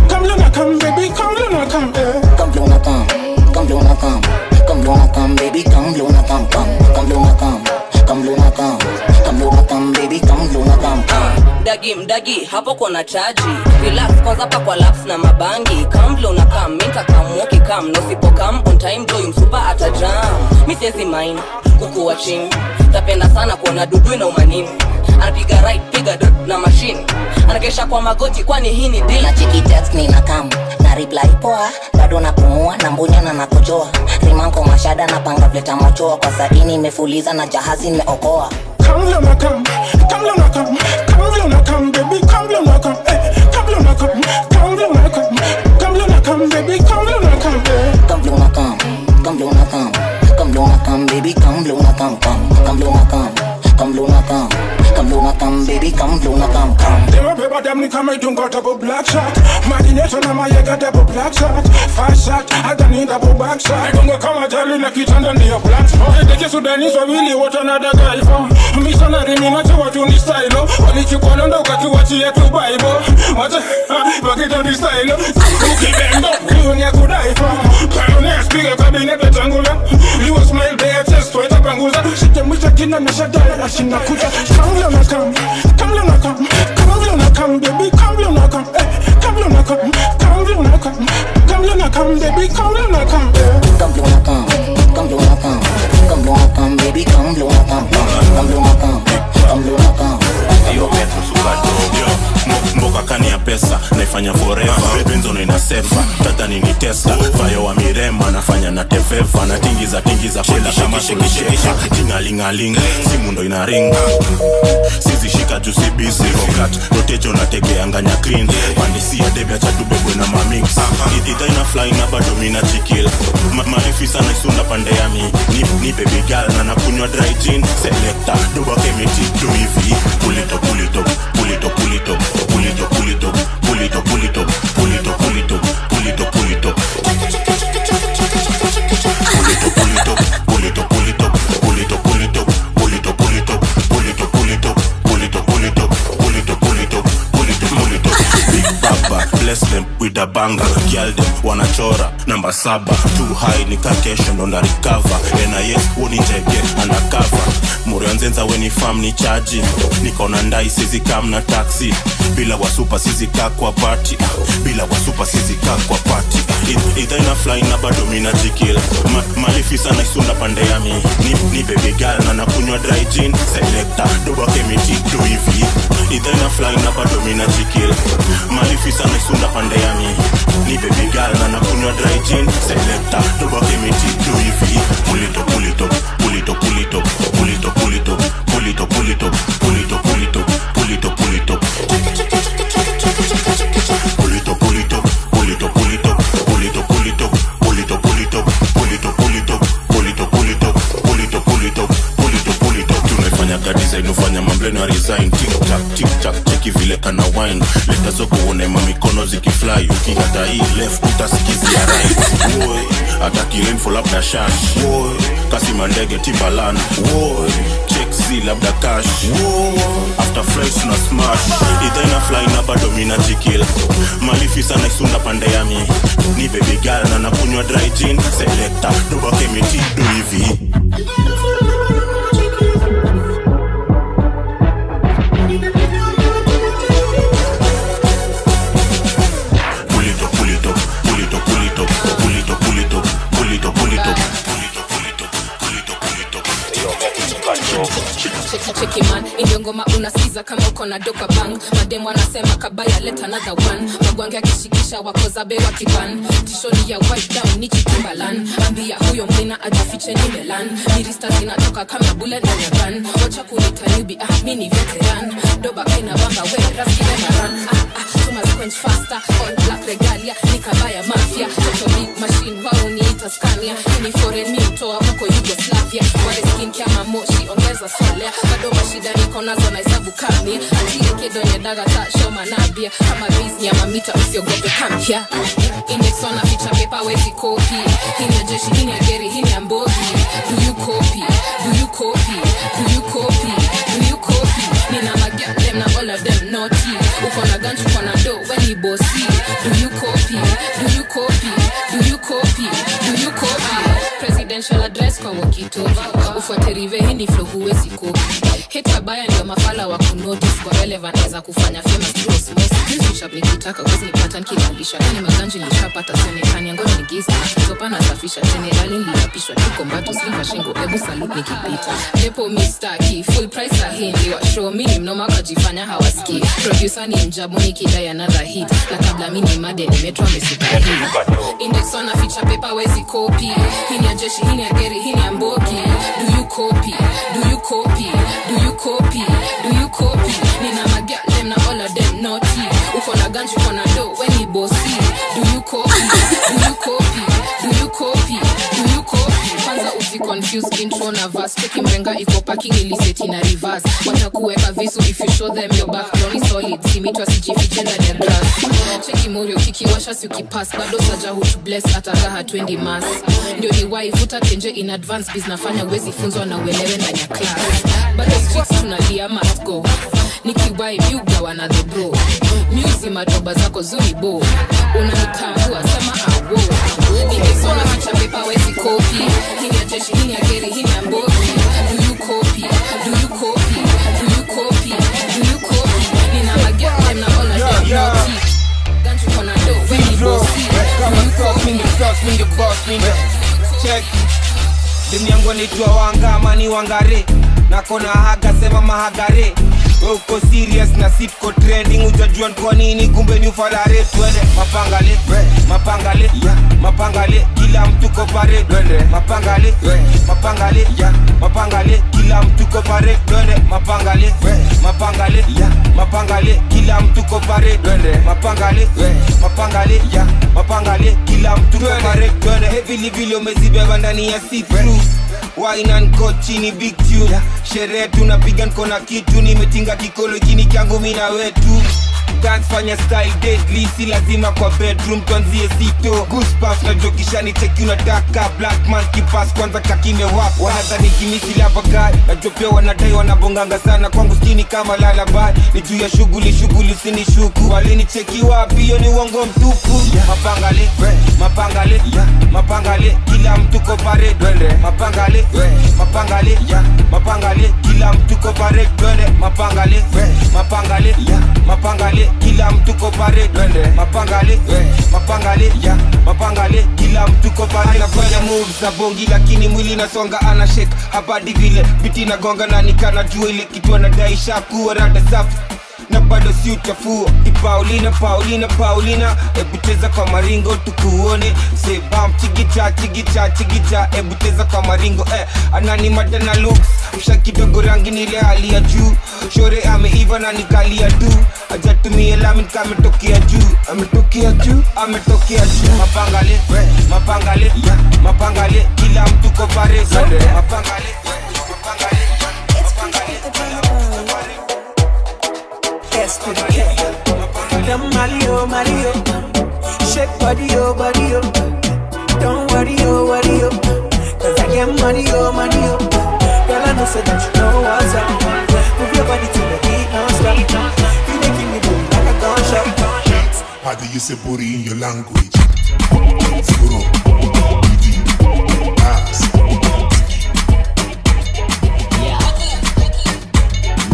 Speaker 21: Come vile unakam, baby, come vile unakam
Speaker 7: Come vile unakam, come vile unakam Come vile unakam, baby, come vile unakam Come vile unakam, come vile unakam Come vile unakam, baby, come vile unakam
Speaker 19: Mdagi, hapo kuna chaji Relax kwanza pa kwa laps na mabangi Come vile unakam, minta kamuoki kam No sipo kam, on time blow yumsupa ata jam Mi siezi mine, kukuwa ching Tapenda sana kuona dudu na umanini Anapiga right, piga dot na machine Anakesha kwa magoti kwani hii ni deal
Speaker 7: Na chiki text ni nakam Na reply poa Bado napumua na mbunya na nakojoa Rimanko mashada na panga vleta mochoa Kwa saini imefuliza na jahazi nimeokoa
Speaker 21: Come vile unakam, come vile unakam Come vile unakam, baby, come vile unakam Come vile unakam, come vile unakam Come vile unakam, baby, come vile unakam
Speaker 7: Come vile unakam, come vile unakam Come vile unakam, baby, come vile unakam Come vile unakam, come vile unakam Come vile unakam, baby, come vile unakam
Speaker 21: Dema beba dem ni kama idunga double black shot Magneto na mayega double black shot Fast shot, hata ni double back shot Idunga kama jali na kitanda ni ya black spot Deke Sudanese wawili wote na daga ifo Missionary ni macho watu ni stylo Walichukua londo ukatuwachia tu Bible Wacha, wakita ni stylo Ukibendo, hiyo ni ya kudaifo Pioneer speaker cabinet petangula You a smile there, chest weta panguza Shite mwisha kina na shadaya ashina kucha Come vile unakam, come vile unakam Come vile unakam, baby, come vile unakam Come vile unakam, come vile unakam Come vile unakam, baby, come vile unakam
Speaker 7: Come vile unakam, come vile unakam Come vile unakam, baby, come vile unakam Come vile unakam, come vile unakam
Speaker 6: Yo Petro Sukato Mboka kani ya pesa naifanya forever Benzono inasefa Tatani ni Tesla Fayo wa mirema nafanya na tefefa Na tingiza kula kama kulisheka Tingalingalinga Simu ndo inaringa Sizi shika juu si busy Rokat Rotejo na tege anganya clean Pandisi ya debe acha tubebwe na mamix Ita ina fly na bado mina chikil Marifi sana isunda pande ya mi Ni baby girl na nakunywa dry gin Selector Duba kemiti do hivi Pull it up, pull it up Pull it up, pull it up Pull it up, pull it up Pull it up, pull it up Pull it up, pull it up Pull it up, pull it up Pull it up, pull it up Pull it up, pull it up Pull it up, pull it up Pull it up, pull it up Pull it up, pull it up Pull it up, pull it up Pull it up, pull it up Pull it up, pull itabanga Gyalde wanachora namba 7 too high nika kesho ndo na recover NIS uniteke undercover Murianzenza weni fam ni charge niko na ndai sisi kam na taxi bila wasupa sisi kwa party bila wasupa sisi kwa party Either ina fly na bado mina jikil Malifi sana isunda pande yami ni baby girl na nakunywa dry gin Selector doba kemiti do hivi Either ina fly na bado mina jikil Malifi sana isunda pande yami ni baby girl na nakunywa dry gin Selector doba kemiti do hivi Pulito pulito pulito pulito pulito pulito pulito pulito pulito pulito pulito pulito Pulito pulito pulito pulito pulito pulito pulito pulito pulito pulito pulito pulito pulito pulito pulito pulito tunafanya design ufanya mambleno resign tik tak cheki vile kana wine leta soko uone mamikono zikifly ukihata hii left utasikizia right boy ataki info labda shash boy kasi mandege Timbaland boy check Z labda cash after flights na smash either ina fly na bado mina jikil Malifi sana isunda pande yami ni baby girl na nakunywa dry gin Selector doba kemiti do hivi Pulito pulito pulito pulito pulito pulito pulito pulito
Speaker 5: Cheki man, indio ngoma unasikiza kama uko na doka bang Mademu wanasema kabaya let another one Magwange akishikisha wako zabe wa kipan Tishoni ya white down ni Timbaland Ambia huyo mlina ajifiche ni melan Mirista zinatoka kama bullet na yaban Wacha kunita newbie, mini veteran Doba kaina bamba we, raski na run Tuma squench faster, all black regalia Nikabaya mafia, toto big machine wao niita Scania Hini foreign mi utoa huko Yugoslavia Wale skin kiama moshi, ongeza solea Bado mashida niko nazo na isabu kamia Atile kedo nye daga ta show manabia Kama biz nyama mita usiogope come here Index wana feature paper wezi copy Hini ya jeshi, hini ya geri, hini ya mbogi Do you copy? Do you copy? Do you copy? Do you copy? Nina magia them na all of them naughty Uko na ganju uko na do weni bossy Do you copy? Do you copy? Do you copy? Do you copy? Presidential address kwa wakitoki Ufuate rive hini flow huwezi copy Hate kabaya ndio mafala wa kunotice Kwa relevant eza kufanya famous through osmosis Bishop nikitaka kwezi nipata nkilalisha Kani maganji nishapata senekani Ngono ni giza Zopa na safisha generali nilapishwa Tuko mbato sliva shingo ebu salute nikipita Depo mistaki full price ahindi Wa show mini mnoma kajifanya hawaski Producer ni mjabu nikidai another hit Na kabla mini made nimetwa mesuka hii Index wana feature paper wezi copy Hini ya jeshi, hini ya geri, hini ya mbogi Do you copy? Do you copy? Do you copy? Do you copy? Nina magia them na all of them naughty Uko na ganju uko na do weni bossy Do you copy? Do you copy? Do you copy? Do you copy? Kwanza usi confuse intro na verse Cheki mrenga iko parking iliseti na reverse Watakuweka visu if you show them your background is solid Simitwa sijifiche ndani ya grass Cheki morio kikiwasha si ukipass Bado saja hutu bless ataka hatuendi mass Ndio ni wai vuta tenje in advance Biz nafanya wezi funzwa na uelewe ndani ya class Bado streets tunalia must go Nikiwai miugawa na the bro Music madoba zako zuri bo Unanitambua sema awo Ningesona feature paper wezi copy Hini ya jeshi, hini ya geri, hini ya mbogi Do you copy? Do you copy? Do you copy? Do you copy? Nina magia them na all of them naughty Ganju kona do weni bossy Do you copy?
Speaker 21: Check Demi yangu nitwa wanga mani wangare Nakona haga sema mahagare Uko serious na sitko trending Utajua kwa nini kumbe ni ufalare Twende mapangale, mapangale, mapangale Kila mtu ko pare Twende mapangale, mapangale, mapangale Kila mtu ko pare Twende mapangale, mapangale, mapangale Kila mtu ko pare Twende mapangale, mapangale, mapangale Kila mtu ko pare Twende heavily vile umezibeba ndani ya see-through Wine and coach chini big tune Sherehe tunapiga niko na kitu Nimetinga kikolo chini kyangu mina wetu dance fanya style deadly, si lazima kwa bedroom tuanzie zito. Goosebumps na jokishani cheki unataka black man kipas kwanza kakime wap. Wanadhani kimisi lava guy, najua pia wanadai wanabonganga sana kwangu skini kama lullaby. Ni juu ya shughuli usinishuku, walinicheki wapi hiyo ni uongo mtupu. Mapangale, mapangale, mapangale, kila mtu ko parade twende. Mapangale, mapangale, mapangale, kila mtu ko parade twende. Mapangale, mapangale, mapangale, kila mtu ko parade twende. Mapangale, mapangale, mapangale, kila mtu ko parade. Anafanya moves za bongi lakini mwili nasonga ana shake. Hapa vile biti nagonga na nikana jua ile kitu anadai shaku rada safi na bado si uchafuo. Paulina, Paulina, Paulina, ebu cheza kwa maringo tukuone. Say bam, chigicha, chigicha, chigicha, ebu cheza kwa maringo. Anani madana looks, msha kidogo rangi nile hali ya juu. Shore ameiva na nikalia tu, ajatumie lami kametokea juu. Ametokea juu, ametokea juu. Mapangale, mapangale, mapangale, kila mtu ko pare. Mapangale, mapangale, mapangale, kila mtu ko pare.
Speaker 2: S to the K. Come Mario, Mario. Shake body, oh, body, oh. Don't worry, oh, worry, oh. Cause I get money, oh, money, oh. Girl, I know so that you know what's up. Move your body to the beat, non-stop. You making me move like a gunshot.
Speaker 8: How do you say booty in your language? Zero, BD, ass.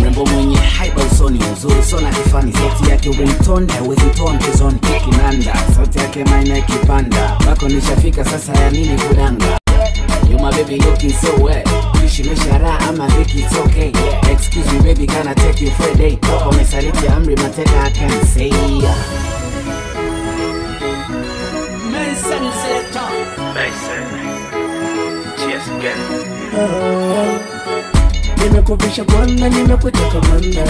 Speaker 9: Mrembo mwenye haiba usoni, uzuri sona kifani. Sauti yake wimtonda, wezi toa mchezoni. Kinanda, sauti yake maina kipanda. Bako nishafika sasa ya nini kudanga. You my baby looking so wet. Kuishi meshara ama dhiki it's okay. Yeah. Excuse me baby, can I take you for a day? Wako mesaliti amri mateka I can say.
Speaker 2: Mason Selector.
Speaker 24: Mason. Cheers again.
Speaker 2: Nimekuvisha bwana, nimekuteka manda.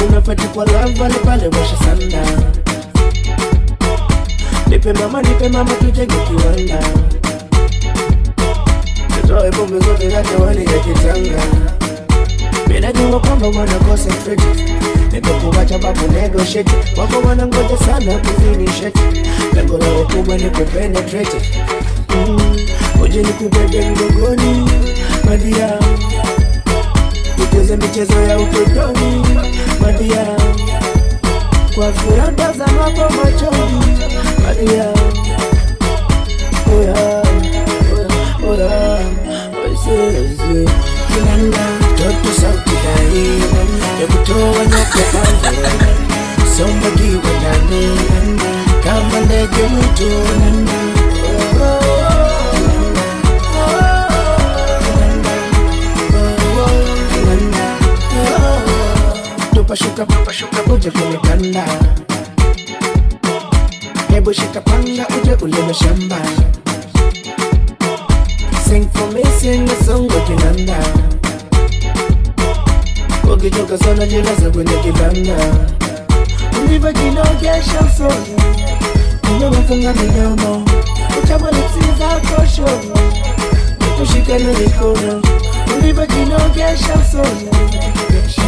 Speaker 2: Unafati kwa lava, pale washa sanda. Nipe mama tujenge kiwanda. Tutoe bombe zote zake wani ya kitanga. Mina jungo kwamba wana concentrate. Nipe kuwacha babu negotiate. Wako wana ngoja sana kufinishate. Lengo lao kubwa ni kupenetrate. Uje ni kubebe mgogoni Madia, ucheze michezo ya utotoni Madia, kwa furanda za mapo machoni Madia, oya, oya, oiseze Kinanda, toto sauti hai ya kutoa nyoke pande Somba kiwa ndani kama ndege mwitu Pashuka uje kwenye kanda. Hebu shika panga uje ulime shamba. Sing for me, sing a song wa kinanda. Ukichoka sana jilaza kwenye kitanda. Uliva kinogesha usoni. Umewafunga midomo. Uchama lipsi zako shono. Kushika na mikono. Uliva kinogesha usoni.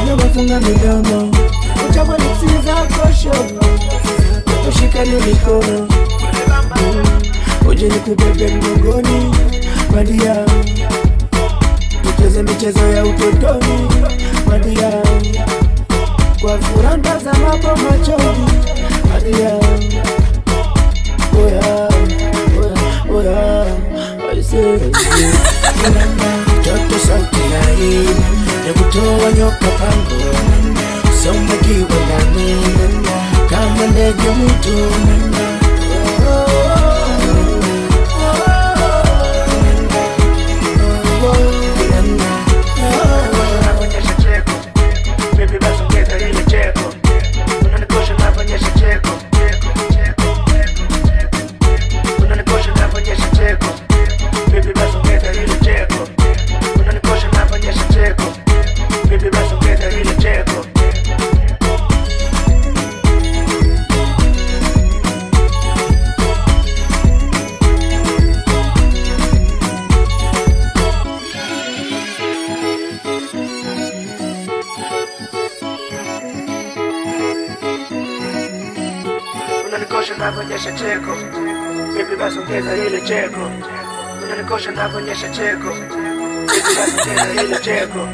Speaker 2: Umewafunga midomo. Uchama lipsi zako shono. Kushika na mikono. Uje nikubebe mgongoni Madia, tucheze michezo ya utotoni Madia, kwa furanda za mapo machoni Madia, oya, oya, oya, oisezi Toto sauti hai, ya kutoa nyoka pango Somba kiwa ndani, kama ndege mwitu unanikosha navonyesha cheko, baby basi ongeza ile cheko, unanikosha navonyesha cheko, baby basi ongeza ile cheko.